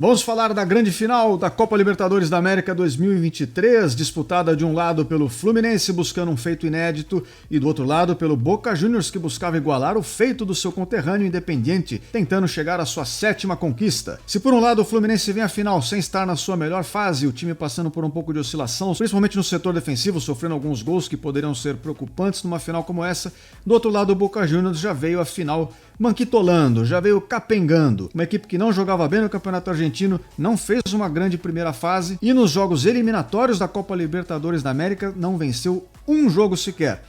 Vamos falar da grande final da Copa Libertadores da América 2023, disputada de um lado pelo Fluminense buscando um feito inédito e do outro lado pelo Boca Juniors que buscava igualar o feito do seu conterrâneo Independiente, tentando chegar à sua 7ª conquista. Se por um lado o Fluminense vem à final sem estar na sua melhor fase, o time passando por um pouco de oscilação, principalmente no setor defensivo, sofrendo alguns gols que poderiam ser preocupantes numa final como essa, do outro lado o Boca Juniors já veio à final manquitolando, já veio capengando. Uma equipe que não jogava bem no Campeonato Argentino, não fez uma grande primeira fase e nos jogos eliminatórios da Copa Libertadores da América não venceu um jogo sequer.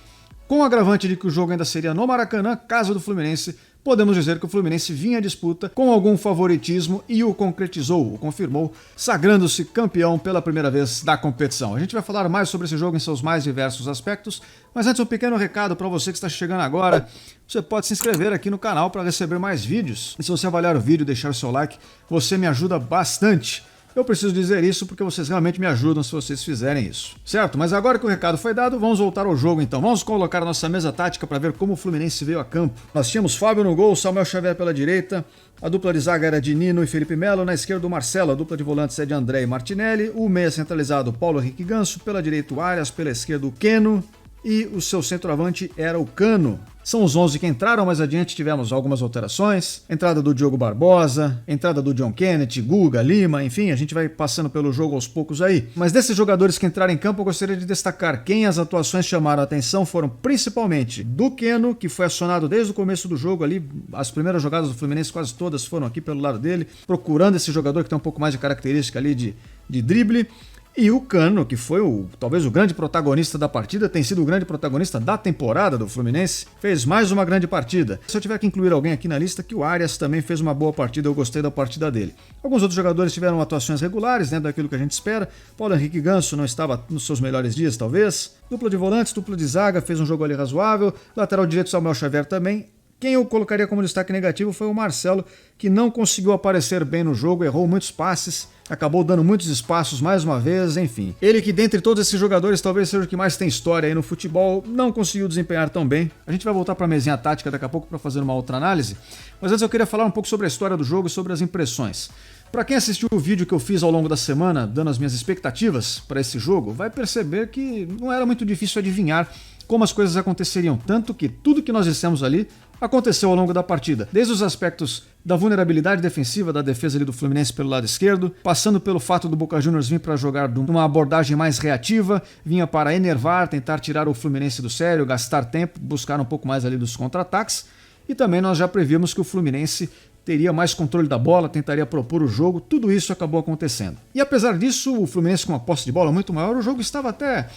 Com o agravante de que o jogo ainda seria no Maracanã, casa do Fluminense, podemos dizer que o Fluminense vinha à disputa com algum favoritismo e o concretizou, o confirmou, sagrando-se campeão pela primeira vez da competição. A gente vai falar mais sobre esse jogo em seus mais diversos aspectos, mas antes um pequeno recado para você que está chegando agora. Você pode se inscrever aqui no canal para receber mais vídeos. E se você avaliar o vídeo e deixar o seu like, você me ajuda bastante. Eu preciso dizer isso porque vocês realmente me ajudam se vocês fizerem isso, certo? Mas agora que o recado foi dado, vamos voltar ao jogo então. Vamos colocar a nossa mesa tática para ver como o Fluminense veio a campo. Nós tínhamos Fábio no gol, Samuel Xavier pela direita, a dupla de zaga era de Nino e Felipe Melo, na esquerda o Marcelo, a dupla de volantes é de André e Martinelli, o meia centralizado Paulo Henrique Ganso, pela direita o Arias, pela esquerda o Keno e o seu centroavante era o Cano. São os 11 que entraram, mais adiante tivemos algumas alterações. Entrada do Diogo Barbosa, entrada do John Kennedy, Guga, Lima, enfim, a gente vai passando pelo jogo aos poucos aí. Mas desses jogadores que entraram em campo, eu gostaria de destacar quem as atuações chamaram a atenção foram principalmente do Keno, que foi acionado desde o começo do jogo ali, as primeiras jogadas do Fluminense quase todas foram aqui pelo lado dele, procurando esse jogador que tem um pouco mais de característica ali de drible. E o Cano, que foi talvez o grande protagonista da partida, tem sido o grande protagonista da temporada do Fluminense, fez mais uma grande partida. Se eu tiver que incluir alguém aqui na lista, que o Arias também fez uma boa partida, eu gostei da partida dele. Alguns outros jogadores tiveram atuações regulares, dentro daquilo que a gente espera. Paulo Henrique Ganso não estava nos seus melhores dias, talvez. Dupla de volantes, dupla de zaga, fez um jogo ali razoável. Lateral direito, Samuel Xavier também. Quem eu colocaria como destaque negativo foi o Marcelo, que não conseguiu aparecer bem no jogo, errou muitos passes, acabou dando muitos espaços mais uma vez, enfim. Ele que dentre todos esses jogadores talvez seja o que mais tem história aí no futebol, não conseguiu desempenhar tão bem. A gente vai voltar para a mesinha tática daqui a pouco para fazer uma outra análise, mas antes eu queria falar um pouco sobre a história do jogo e sobre as impressões. Para quem assistiu o vídeo que eu fiz ao longo da semana, dando as minhas expectativas para esse jogo, vai perceber que não era muito difícil adivinhar como as coisas aconteceriam, tanto que tudo que nós dissemos ali aconteceu ao longo da partida, desde os aspectos da vulnerabilidade defensiva da defesa ali do Fluminense pelo lado esquerdo, passando pelo fato do Boca Juniors vir para jogar numa abordagem mais reativa, vinha para enervar, tentar tirar o Fluminense do sério, gastar tempo, buscar um pouco mais ali dos contra-ataques, e também nós já prevíamos que o Fluminense teria mais controle da bola, tentaria propor o jogo, tudo isso acabou acontecendo. E apesar disso, o Fluminense com uma posse de bola muito maior, o jogo estava até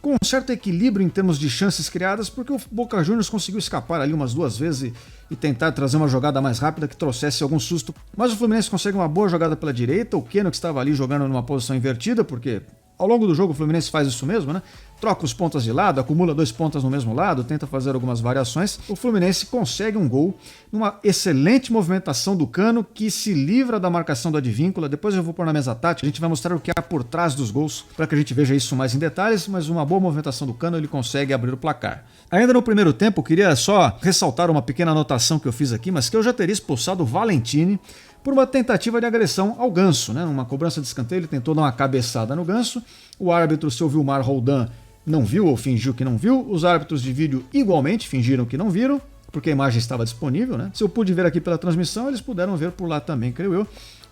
com um certo equilíbrio em termos de chances criadas, porque o Boca Juniors conseguiu escapar ali umas duas vezes e tentar trazer uma jogada mais rápida que trouxesse algum susto. Mas o Fluminense consegue uma boa jogada pela direita, o Keno que estava ali jogando numa posição invertida, porque ao longo do jogo o Fluminense faz isso mesmo, né? Troca os pontas de lado, acumula 2 pontas no mesmo lado, tenta fazer algumas variações. O Fluminense consegue um gol numa excelente movimentação do Cano, que se livra da marcação do Advíncula. Depois eu vou pôr na mesa tática, a gente vai mostrar o que há por trás dos gols, para que a gente veja isso mais em detalhes, mas uma boa movimentação do Cano, ele consegue abrir o placar. Ainda no primeiro tempo, eu queria só ressaltar uma pequena anotação que eu fiz aqui, mas que eu já teria expulsado o Valentini por uma tentativa de agressão ao Ganso, né? Numa cobrança de escanteio, ele tentou dar uma cabeçada no Ganso, o árbitro, seu Vilmar Roldan, não viu ou fingiu que não viu, os árbitros de vídeo igualmente fingiram que não viram, porque a imagem estava disponível, né? Se eu pude ver aqui pela transmissão, eles puderam ver por lá também, creio eu.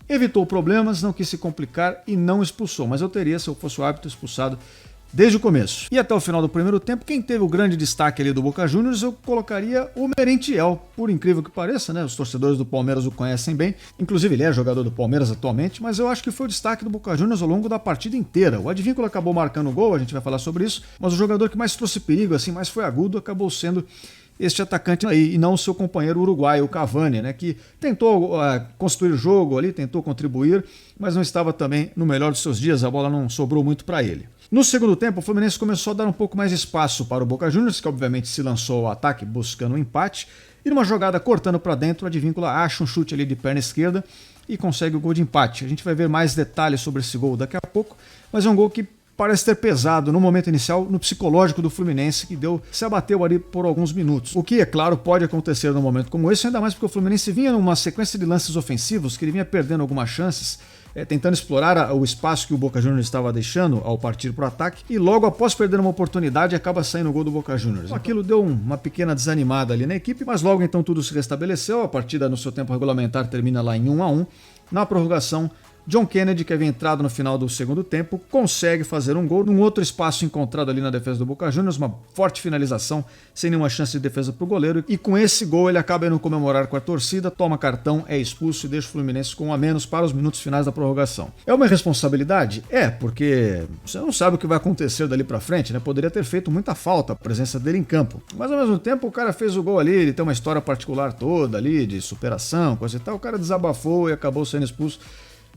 Evitou problemas, não quis se complicar e não expulsou, mas eu teria, se eu fosse o árbitro, expulsado desde o começo. E até o final do primeiro tempo, quem teve o grande destaque ali do Boca Juniors, eu colocaria o Merentiel, por incrível que pareça, né? Os torcedores do Palmeiras o conhecem bem, inclusive ele é jogador do Palmeiras atualmente, mas eu acho que foi o destaque do Boca Juniors ao longo da partida inteira. O Advíncula acabou marcando o gol, a gente vai falar sobre isso, mas o jogador que mais trouxe perigo, assim, mais foi agudo, acabou sendo este atacante aí, e não o seu companheiro uruguaio, o Cavani, né, que tentou construir o jogo ali, tentou contribuir, mas não estava também no melhor dos seus dias, a bola não sobrou muito para ele. No segundo tempo, o Fluminense começou a dar um pouco mais de espaço para o Boca Juniors, que obviamente se lançou ao ataque buscando um empate, e numa jogada cortando para dentro, o Advíncula acha um chute ali de perna esquerda e consegue o gol de empate. A gente vai ver mais detalhes sobre esse gol daqui a pouco, mas é um gol que parece ter pesado no momento inicial no psicológico do Fluminense, que se abateu ali por alguns minutos. O que, é claro, pode acontecer num momento como esse, ainda mais porque o Fluminense vinha numa sequência de lances ofensivos, que ele vinha perdendo algumas chances, tentando explorar o espaço que o Boca Juniors estava deixando ao partir para o ataque, e logo após perder uma oportunidade acaba saindo o gol do Boca Juniors. Aquilo deu uma pequena desanimada ali na equipe, mas logo então tudo se restabeleceu. A partida no seu tempo regulamentar termina lá em 1-1. Na prorrogação, John Kennedy, que havia entrado no final do segundo tempo, consegue fazer um gol num outro espaço encontrado ali na defesa do Boca Juniors, uma forte finalização, sem nenhuma chance de defesa para o goleiro, e com esse gol ele acaba indo comemorar com a torcida, toma cartão, é expulso e deixa o Fluminense com 1 a menos para os minutos finais da prorrogação. É uma irresponsabilidade? É, porque você não sabe o que vai acontecer dali para frente, né? Poderia ter feito muita falta a presença dele em campo, mas ao mesmo tempo o cara fez o gol ali, ele tem uma história particular toda ali, de superação, coisa e tal, o cara desabafou e acabou sendo expulso.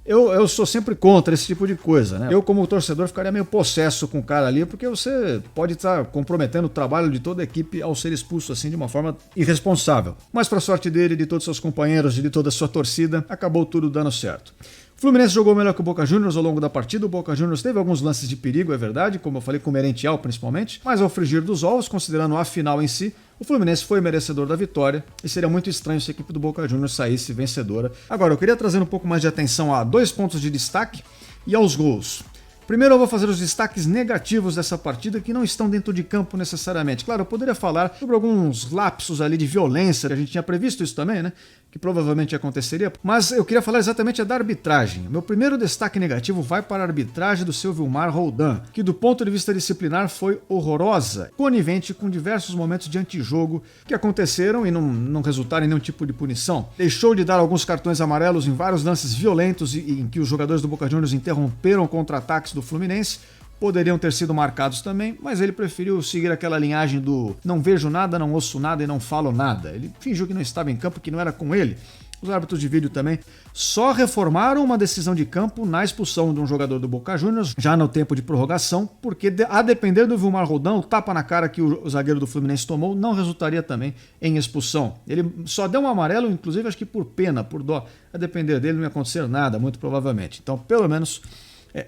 Eu sou sempre contra esse tipo de coisa, né? Eu, como torcedor, ficaria meio possesso com o cara ali, porque você pode estar comprometendo o trabalho de toda a equipe ao ser expulso assim de uma forma irresponsável. Mas, para sorte dele, de todos os seus companheiros e de toda a sua torcida, acabou tudo dando certo. O Fluminense jogou melhor que o Boca Juniors ao longo da partida. O Boca Juniors teve alguns lances de perigo, é verdade, como eu falei, com o Merentiel principalmente, mas ao frigir dos ovos, considerando a final em si, o Fluminense foi merecedor da vitória e seria muito estranho se a equipe do Boca Juniors saísse vencedora. Agora, eu queria trazer um pouco mais de atenção a 2 pontos de destaque e aos gols. Primeiro eu vou fazer os destaques negativos dessa partida que não estão dentro de campo necessariamente. Claro, eu poderia falar sobre alguns lapsos ali de violência, a gente tinha previsto isso também, né? Que provavelmente aconteceria, mas eu queria falar exatamente da arbitragem. Meu primeiro destaque negativo vai para a arbitragem do seu Vilmar Roldan, que do ponto de vista disciplinar foi horrorosa, conivente com diversos momentos de antijogo que aconteceram e não resultaram em nenhum tipo de punição. Deixou de dar alguns cartões amarelos em vários lances violentos e em que os jogadores do Boca Juniors interromperam contra-ataques do Fluminense. Poderiam ter sido marcados também, mas ele preferiu seguir aquela linhagem do não vejo nada, não ouço nada e não falo nada. Ele fingiu que não estava em campo, que não era com ele. Os árbitros de vídeo também só reformaram uma decisão de campo na expulsão de um jogador do Boca Juniors, já no tempo de prorrogação, porque a depender do Vilmar Roldan, o tapa na cara que o zagueiro do Fluminense tomou não resultaria também em expulsão. Ele só deu um amarelo, inclusive acho que por pena, por dó. A depender dele não ia acontecer nada, muito provavelmente. Então, pelo menos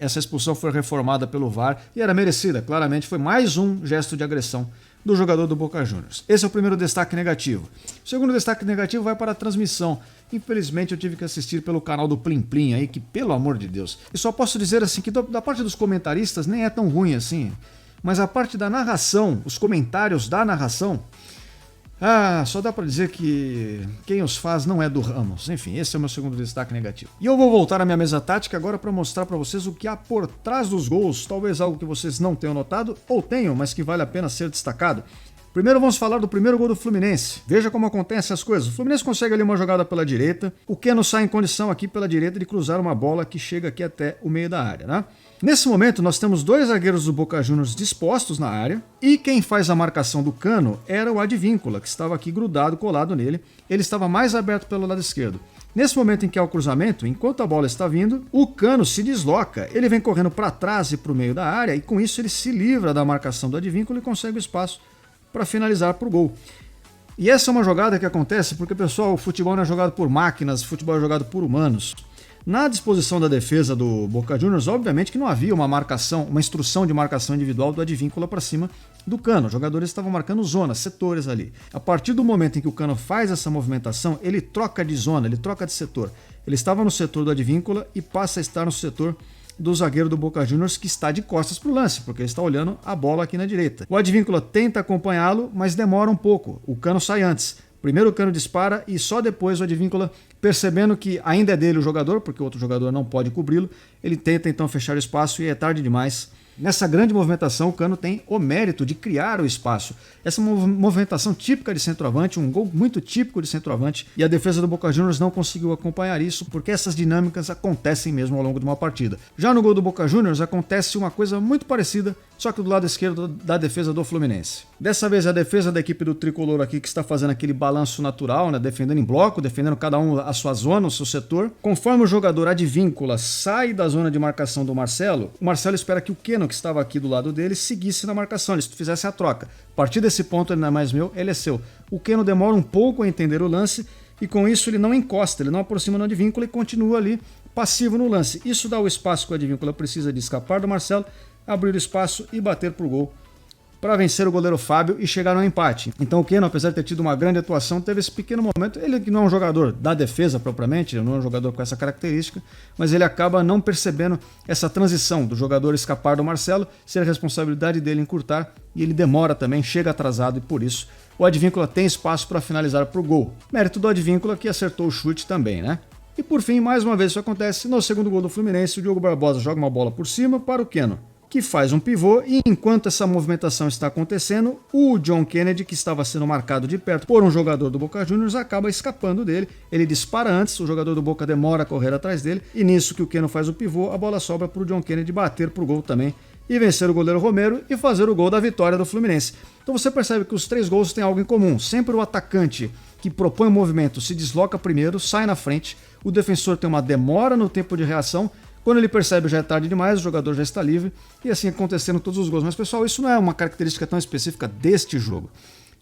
essa expulsão foi reformada pelo VAR e era merecida, claramente foi mais um gesto de agressão do jogador do Boca Juniors. Esse é o primeiro destaque negativo. O segundo destaque negativo vai para a transmissão. Infelizmente eu tive que assistir pelo canal do Plim Plim aí, que pelo amor de Deus. E só posso dizer assim que da parte dos comentaristas nem é tão ruim assim, mas a parte da narração, os comentários da narração, só dá pra dizer que quem os faz não é do Ramos. Enfim, esse é o meu segundo destaque negativo. E eu vou voltar à minha mesa tática agora para mostrar para vocês o que há por trás dos gols, talvez algo que vocês não tenham notado ou tenham, mas que vale a pena ser destacado. Primeiro vamos falar do primeiro gol do Fluminense. Veja como acontecem as coisas. O Fluminense consegue ali uma jogada pela direita. O Keno sai em condição aqui pela direita de cruzar uma bola que chega aqui até o meio da área, né? Nesse momento nós temos 2 zagueiros do Boca Juniors dispostos na área e quem faz a marcação do Cano era o Advíncula, que estava aqui grudado, colado nele. Ele estava mais aberto pelo lado esquerdo. Nesse momento em que há o cruzamento, enquanto a bola está vindo, o Cano se desloca. Ele vem correndo para trás e para o meio da área e com isso ele se livra da marcação do Advíncula e consegue o espaço para finalizar para o gol. E essa é uma jogada que acontece porque, pessoal, o futebol não é jogado por máquinas, o futebol é jogado por humanos. Na disposição da defesa do Boca Juniors, obviamente que não havia uma instrução de marcação individual do Advíncula para cima do Cano. Os jogadores estavam marcando zonas, setores ali. A partir do momento em que o Cano faz essa movimentação, ele troca de zona, ele troca de setor. Ele estava no setor do Advíncula e passa a estar no setor do zagueiro do Boca Juniors, que está de costas para o lance, porque ele está olhando a bola aqui na direita. O Advíncula tenta acompanhá-lo, mas demora um pouco. O Cano sai antes. Primeiro o Cano dispara e só depois o Advíncula, percebendo que ainda é dele o jogador, porque o outro jogador não pode cobri-lo, ele tenta então fechar o espaço e é tarde demais. Nessa grande movimentação, o Cano tem o mérito de criar o espaço. Essa movimentação típica de centroavante, um gol muito típico de centroavante, e a defesa do Boca Juniors não conseguiu acompanhar isso, porque essas dinâmicas acontecem mesmo ao longo de uma partida. Já no gol do Boca Juniors acontece uma coisa muito parecida, só que do lado esquerdo da defesa do Fluminense. Dessa vez a defesa da equipe do Tricolor aqui, que está fazendo aquele balanço natural, né, defendendo em bloco, defendendo cada um a sua zona, o seu setor. Conforme o jogador Advíncula sai da zona de marcação do Marcelo, o Marcelo espera que o Keno, que estava aqui do lado dele, seguisse na marcação, ele fizesse a troca. A partir desse ponto ele não é mais meu, ele é seu. O Keno demora um pouco a entender o lance e com isso ele não encosta, ele não aproxima no Advíncula e continua ali passivo no lance. Isso dá o espaço que o Advíncula precisa de escapar do Marcelo, abrir espaço e bater pro gol para vencer o goleiro Fábio e chegar no empate. Então o Keno, apesar de ter tido uma grande atuação, teve esse pequeno momento. Ele que não é um jogador da defesa propriamente, não é um jogador com essa característica, mas ele acaba não percebendo essa transição do jogador escapar do Marcelo, ser a responsabilidade dele encurtar, e ele demora também, chega atrasado, e por isso o Advíncula tem espaço para finalizar pro gol. Mérito do Advíncula que acertou o chute também, né? E por fim, mais uma vez isso acontece, no segundo gol do Fluminense, o Diogo Barbosa joga uma bola por cima para o Keno, que faz um pivô, e enquanto essa movimentação está acontecendo, o John Kennedy, que estava sendo marcado de perto por um jogador do Boca Juniors, acaba escapando dele. Ele dispara antes, o jogador do Boca demora a correr atrás dele, e nisso que o Keno faz o pivô, a bola sobra para o John Kennedy bater pro gol também, e vencer o goleiro Romero e fazer o gol da vitória do Fluminense. Então você percebe que os 3 gols têm algo em comum. Sempre o atacante que propõe o movimento se desloca primeiro, sai na frente, o defensor tem uma demora no tempo de reação. Quando ele percebe já é tarde demais, o jogador já está livre, e assim acontecendo todos os gols. Mas pessoal, isso não é uma característica tão específica deste jogo.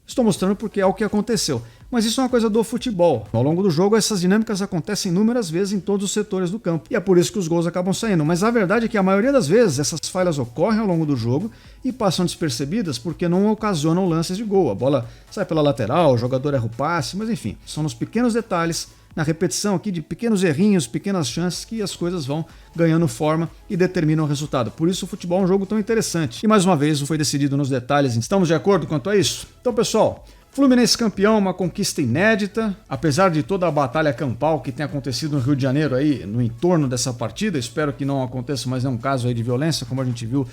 Estou mostrando porque é o que aconteceu. Mas isso é uma coisa do futebol. Ao longo do jogo, essas dinâmicas acontecem inúmeras vezes em todos os setores do campo. E é por isso que os gols acabam saindo. Mas a verdade é que a maioria das vezes essas falhas ocorrem ao longo do jogo e passam despercebidas porque não ocasionam lances de gol. A bola sai pela lateral, o jogador erra o passe, mas enfim, são nos pequenos detalhes, na repetição aqui de pequenos errinhos, pequenas chances, que as coisas vão ganhando forma e determinam o resultado. Por isso o futebol é um jogo tão interessante. E mais uma vez foi decidido nos detalhes. Estamos de acordo quanto a isso? Então pessoal, Fluminense campeão, uma conquista inédita, apesar de toda a batalha campal que tem acontecido no Rio de Janeiro aí, no entorno dessa partida. Espero que não aconteça mais nenhum caso aí de violência, como a gente viu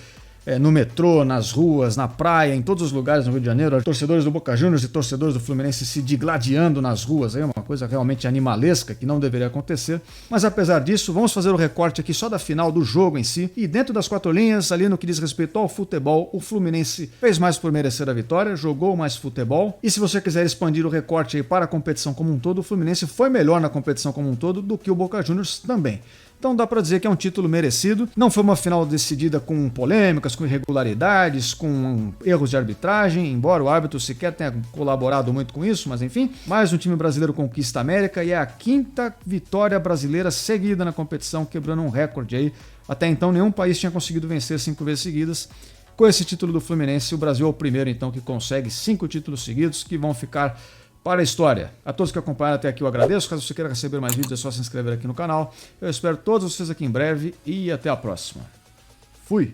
no metrô, nas ruas, na praia, em todos os lugares no Rio de Janeiro, torcedores do Boca Juniors e torcedores do Fluminense se digladiando nas ruas, é uma coisa realmente animalesca que não deveria acontecer. Mas apesar disso, vamos fazer o recorte aqui só da final do jogo em si, e dentro das 4 linhas, ali no que diz respeito ao futebol, o Fluminense fez mais por merecer a vitória, jogou mais futebol, e se você quiser expandir o recorte aí para a competição como um todo, o Fluminense foi melhor na competição como um todo do que o Boca Juniors também. Então dá para dizer que é um título merecido. Não foi uma final decidida com polêmicas, com irregularidades, com erros de arbitragem, embora o árbitro sequer tenha colaborado muito com isso, mas enfim. Mais um time brasileiro conquista a América e é a 5ª vitória brasileira seguida na competição, quebrando um recorde aí. Até então nenhum país tinha conseguido vencer 5 vezes seguidas. Com esse título do Fluminense, o Brasil é o primeiro então que consegue 5 títulos seguidos que vão ficar para a história. A todos que acompanharam até aqui eu agradeço. Caso você queira receber mais vídeos é só se inscrever aqui no canal. Eu espero todos vocês aqui em breve e até a próxima. Fui!